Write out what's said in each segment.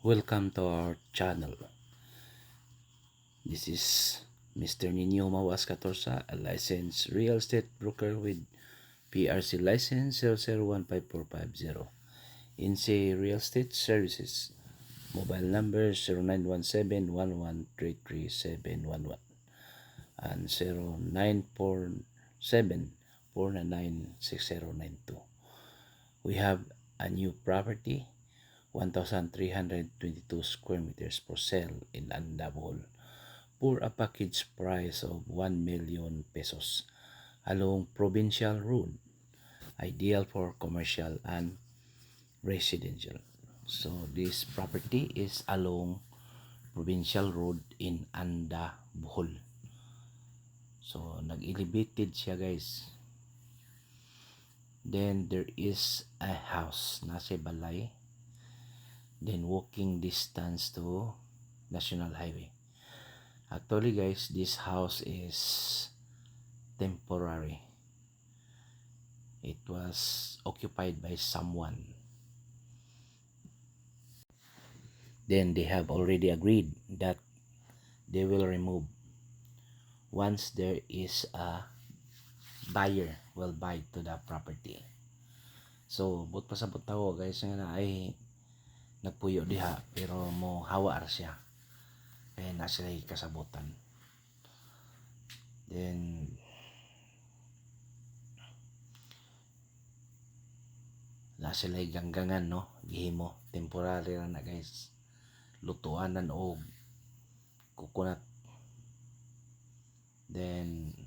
Welcome to our channel. This is Mr. Nino Mawas Catorza, a licensed real estate broker with PRC license 0015450. INSEE Real Estate Services. Mobile number 0917-1133711 and 0947-499-6092. We have a new property, 1,322 square meters for sale in Anda, Bohol, for a package price of 1 million pesos along Provincial Road, ideal for commercial and residential. So this property is along Provincial Road in Anda, Bohol. So nag-elevated siya, guys. Then there is a house nasa balay. Then walking distance to National Highway. Actually, guys, this house is temporary. It was occupied by someone. Then they have already agreed that they will remove once there is a buyer will buy to the property. So but pasabot ako, guys, nga na ay nagpuyo diha pero mo hawa ra siya kaya na sila kasabutan. Then na sila ganggangan, no, gihimo temporary ra na, guys, lutuanan og coconut. Then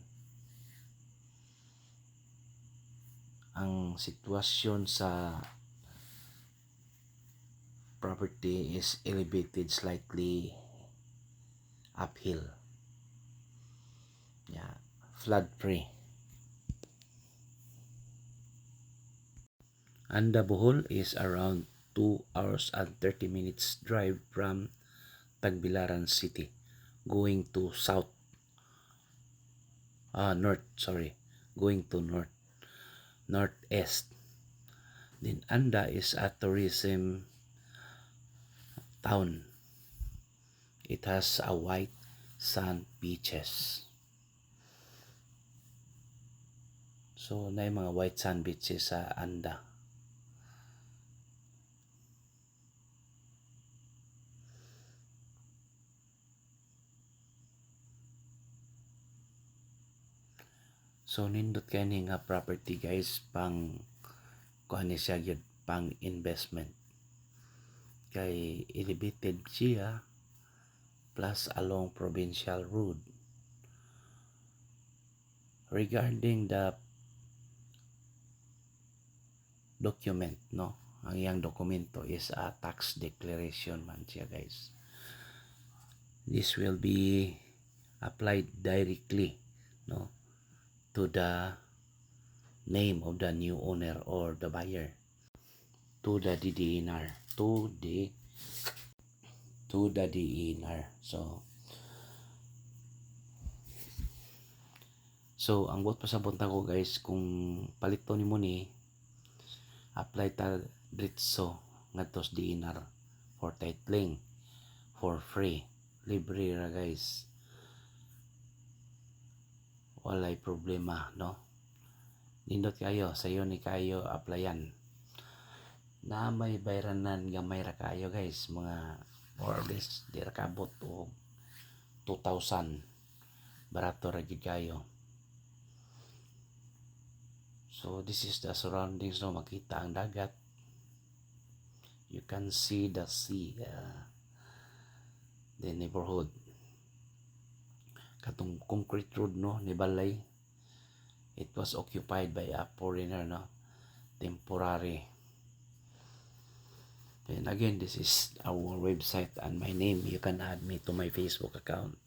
ang sitwasyon sa property is elevated slightly uphill. Yeah, flood free. Anda, Bohol is around 2 hours and 30 minutes drive from Tagbilaran City going to northeast. Then Anda is a tourism town. It has a white sand beaches. So na mga white sand beaches sa Anda. So nindot kani nga property, guys, pang kuan siya gyud pang investment. Kay elevated siya plus along Provincial Road. Regarding the document, no, ang iyang dokumento is a tax declaration man siya, guys. This will be applied directly, no, to the name of the new owner or the buyer, to the DDNR, to the DENR. So ang buot pasabot ko, guys, kung palito nimo ni apply ta diretso ngadto sa DENR for titling for free, libre ra, guys, walay problema, no. Nindot kayo, sayo ni kayo applyan na may bayranan gamay ra kayo, guys, mga more or less di ra kabot og 2,000, barato ra gid kayo. So this is the surroundings, no, makita ang dagat, you can see the sea, the neighborhood. Katong concrete road, no, ni balay, it was occupied by a foreigner, no, temporary. And again, this is our website and my name. You can add me to my Facebook account.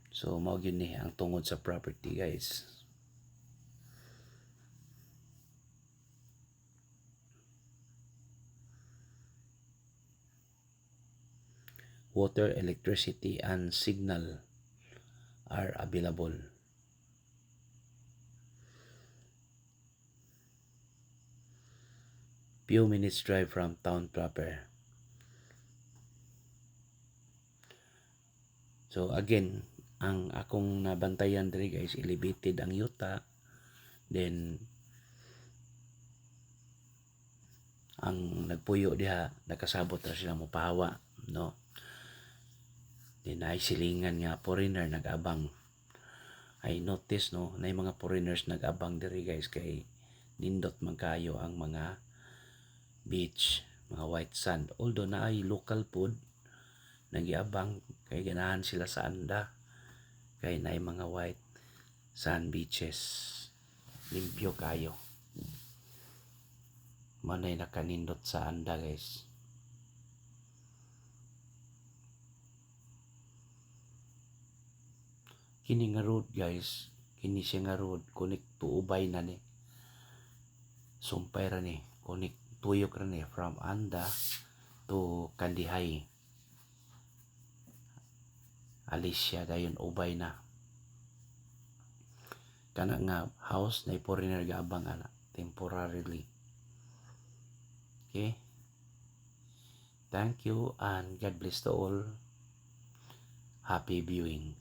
So mao gyud ni ang tungod sa property, guys. Water, electricity, and signal are available. few minutes drive from town proper. So again, ang akong nabantayan diri guys, elevated ang yuta. Then ang nagpuyo diha, nakasabot ra sila mopahawa, no? Then ay silingan nga foreigner nag-abang. I notice no, na mga foreigners nag-abang diri guys kay nindot man kayo ang mga beach, mga white sand. Although na ay local food, nagiabang kay ganahan sila sa anda. Kay na ay mga white sand beaches. Limpyo kayo. Manay nakanindot sa anda guys. Kini nga road guys, kini siya nga road, connect to Ubay na ni. Sumpay ra ni, connect tuyok ra ni from Anda to Kandihay. Alicia dayon Ubay na. Kana nga house na foreigner gaabang ana temporarily. Okay? Thank you and God bless to all. Happy viewing.